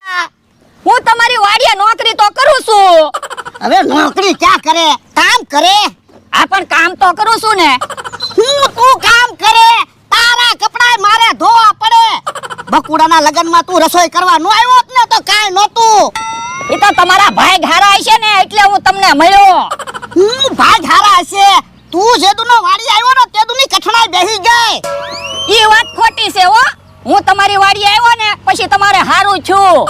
હું તમારી વાડીએ નોકરી તો કરું છું. હવે નોકરી ક્યાં કરે, કામ કરે. આ પણ કામ તો કરું છું ને. તું કામ કરે, તારા કપડાય મારે ધોવા પડે. બકુડાના લગનમાં તું રસોઈ કરવા ન આવ્યો હોત ને તો કાઈ નહોતું. એ તો તમારા ભાઈ ઘારા હશે ને એટલે હું તમને મળ્યો. ભાઈ ઘારા હશે, તું જેદુનો વાડી આવ્યો ને તેદુની કઠણાઈ બેહી ગઈ. ઈ વાત ખોટી છે હો. હું તમારી વાડીએ આવ્યો ને પછી તમારે હારું છું.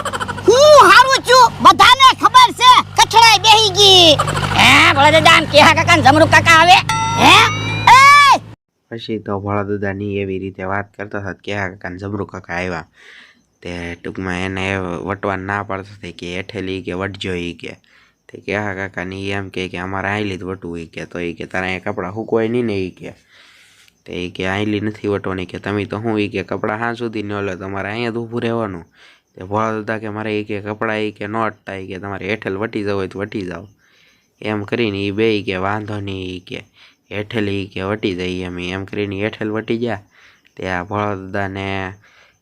હું હારું છું બધાને ખબર છે, કઠણાઈ બેહી ગઈ. હે ભોળા દાદા આમ કેહા કાકા ને જમરૂ કાકા આવે હે એ પછી તો ભોળા દાદાની એવી રીતે વાત કરતા હતા કે આ કાકા જબરું કાકા આવ્યા તે ટૂંકમાં એને વટવા ના પાડતા હતા કે હેઠેલી કે વટજો એ કે તે કે આ કાકાની એમ કે અમારે આઈલી જ વટવું એ કે તો એ કે તારા અહીંયા કપડાં હુકવાય નહીં ને એ કે તે એ કે આઈલી નથી વટવાની કે તમે તો હું એ કે કપડાં હા સુધી ન લો તમારે અહીંયા જ ઊભું રહેવાનું. તે ભોળા દાદા કે મારે એ કે કપડાં એ કે ન અટતા એ કે તમારે હેઠેલ વટી જવું હોય તો વટી જાઓ. એમ કરીને એ બે કે વાંધો નહીં કે હેઠેલી કે વટી જાય એમ કરીને હેઠેલ વટી ગયા. ત્યાં ભોળા દાદાને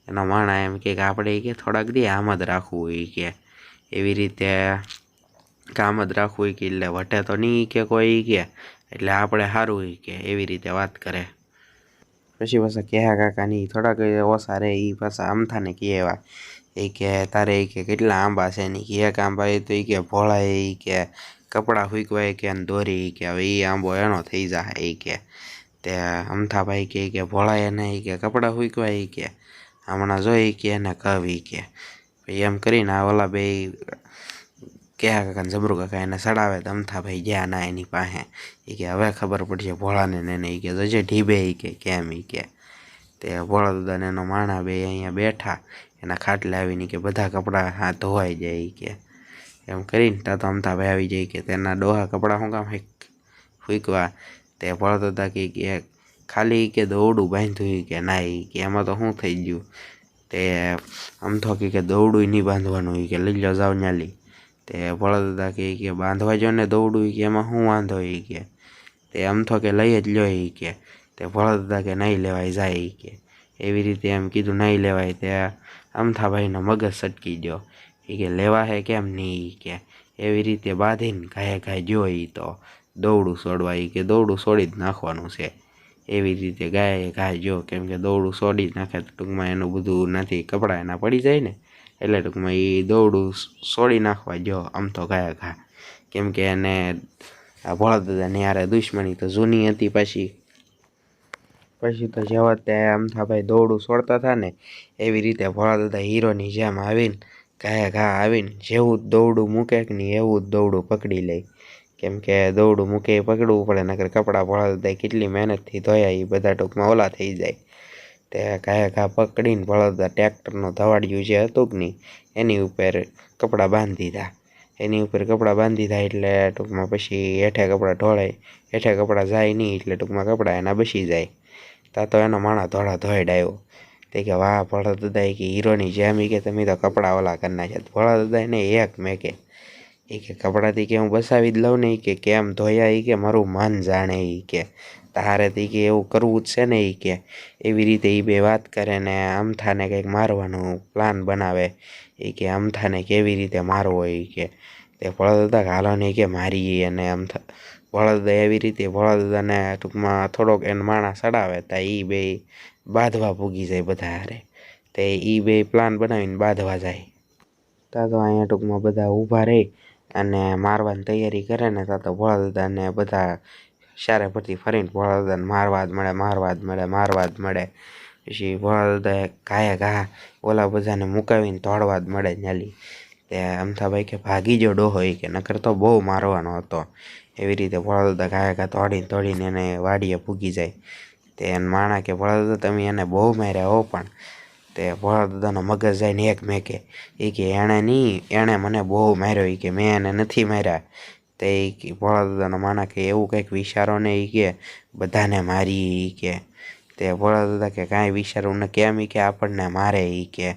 એનો માણા એમ કે આપણે કે થોડાક દે આમ જ રાખવું હોય કે એવી રીતે કામ જ રાખવું હોય કે એટલે વટે તો નહીં કે કોઈ કે એટલે આપણે સારું હોય કે એવી રીતે વાત કરે. પછી પાછા કેહા કાકાની થોડાક ઓછા રે એ પાછા અમથાને કહેવા એ કે તારે એ કે કેટલા આંબા છે ને કે એક આંબા એ તો એ કે ભોળા એ કે કપડાં હુકવાય કે દોરી કે હવે એ આંબો એનો થઈ જાય એ કે તે અમથાભાઈ કે ભોળા એને કે કપડાં હુકવાય કે હમણાં જોઈ કે એને કહી કે એમ કરીને આ ઓલા બે કેહા કાકા જબરું કાકા એને સડાવે તો અમથાભાઈ ગયા ના એની પાસે એ કે હવે ખબર પડશે ભોળાને ને એને એ કે જજે ઢીબે એ કે કેમ એ કે તે ભોળા દાદાને એનો માણા બે અહીંયા બેઠા એના ખાટલે આવીને કે બધા કપડાં હાથ ધોવાઈ જાય એ કે એમ કરીને તા તો અમથાભાઈ આવી જાય કે તેના ડોહા કપડાં શું કામ ફૂંકવા. તે ભોળા દાદા કે ખાલી કે દોરડું બાંધ્યું કે ના એ કે એમાં તો શું થઈ ગયું. તે અમથો કે દોરડું નહીં બાંધવાનું કે લઈ લો જાઓ ન્યાલી. તે ભોળા દાદા કે બાંધવા જો ને દોરડું કે એમાં શું વાંધો એ કે તે અમથો કે લઈ જ લ્યો એ કે તે ભોળા દાદા કે નહીં લેવાય જાય એ કે એવી રીતે એમ કીધું નહીં લેવાય. તે અમથાભાઈનો મગજ સટકી ગયો એ કે લેવા હે કેમ નહીં કે એવી રીતે બાંધીને ઘાય ઘાય જોઈ તો દોરડું છોડવા એ કે દોરડું છોડી જ નાખવાનું છે. એવી રીતે ગાય ઘાય જો કેમ કે દોરડું છોડી જ નાખે તો ટૂંકમાં એનું બધું નથી કપડાં એના પડી જાય ને એટલે ટૂંકમાં એ દોરડું છોડી નાખવા જો આમ તો ઘાય ઘા કેમ કે એને ભોળા દાદાની યારે દુશ્મની તો જૂની હતી. પછી તો જેવા તે અમથાભાઈ દોરડું છોડતા હતા ને એવી રીતે ભોળા દાદા હીરોની જેમ આવીને ઘાય ઘા આવીને જેવું જ દોરડું મૂકે કે નહીં એવું જ દોરડું પકડી લે. કેમ કે દોરડું મૂકે એ પકડવું પડે નકર કપડાં ભોળા દાદા કેટલી મહેનતથી ધોયા એ બધા ટૂંકમાં ઓલા થઈ જાય. તે ઘાય ઘા પકડીને ભોળા દાદા ટ્રેક્ટરનું ધવાડિયું જે હતું કે નહીં એની ઉપર કપડાં બાંધી દીધા. એની ઉપર કપડાં બાંધી દીધા એટલે ટૂંકમાં પછી હેઠે કપડાં ઢોળાય હેઠે કપડાં જાય નહીં એટલે ટૂંકમાં કપડાં એના બસી જાય. તા તો એનો માણા ધોળા ધોઈડ આવ્યો. તે કે વાહ ભોળા દાદા કે હીરોની જેમ કે તમે તો કપડાં ઓલા કરી નાખ્યા. ભોળા દાદા એને એક મેં કે એ કે કપડાથી કે હું બસાવી જ લઉં ને એ કે કેમ ધોયા એ કે મારું મન જાણે એ કે તારે તે કે એવું કરવું જ છે ને એ કે એવી રીતે એ બે વાત કરે ને અમથાને કંઈક મારવાનું પ્લાન બનાવે એ કે અમથાને કેવી રીતે મારવો એ કે તે ભોળા દાદા હાલો ને કે મારી અને અમથા ભોળા દાદા એવી રીતે ભોળા દાદાને ટૂંકમાં થોડોક એને માણા સડાવે તા એ બે બાંધવા પૂગી જાય બધા હારે. તે એ બે પ્લાન બનાવીને બાંધવા જાય. તા તો અહીંયા ટૂંકમાં બધા ઊભા રહી અને મારવાની તૈયારી કરે ને તા તો ભોળા દાદાને બધા સારે પરથી ફરીને ભોળા દાદાને મારવા જ મળે. પછી ભોળા દાદા ઘાયે ઘા ઓલા બધાને મુકાવીને તોડવા જ મળે ન્યાલી. તે અમથાભાઈ કે ભાગી જો ડોહો એ કે નકર તો બહુ મારવાનો હતો. એવી રીતે ભોળા દાદા ઘાયે ઘા તોડીને એને વાડીએ પૂગી જાય. તે એને માણા કે ભોળા દાદા તમે એને બહુ માર્યા હો પણ તે ભોળા દાદાનો મગજ જાય ને એક મેં કે એ કે એણે નહીં એણે મને બહુ માર્યો એ કે મેં એને નથી માર્યા. તે ભોળા દાદાનો માણા કે એવું કંઈક વિચારો ને એ કે બધાને મારી એ કે તે ભોળા દાદા કે કાંઈ વિચારવું ને કેમ એ કે આપણને મારે એ કે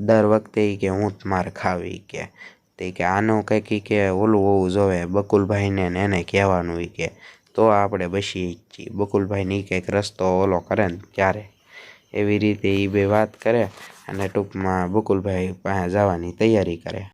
દર વખતે એ કે હું જ માર ખાવી કે તે કે આનું કંઈક કે ઓલું હોવું જોવે બકુલભાઈને ને એને કહેવાનું કે તો આપણે બસી છીએ. બકુલભાઈને એ કંઈક રસ્તો ઓલો કરે ને ત્યારે એવી રીતે એ બે વાત કરે અને ટૂંકમાં બકુલભાઈ પાસે જવાની તૈયારી કરે.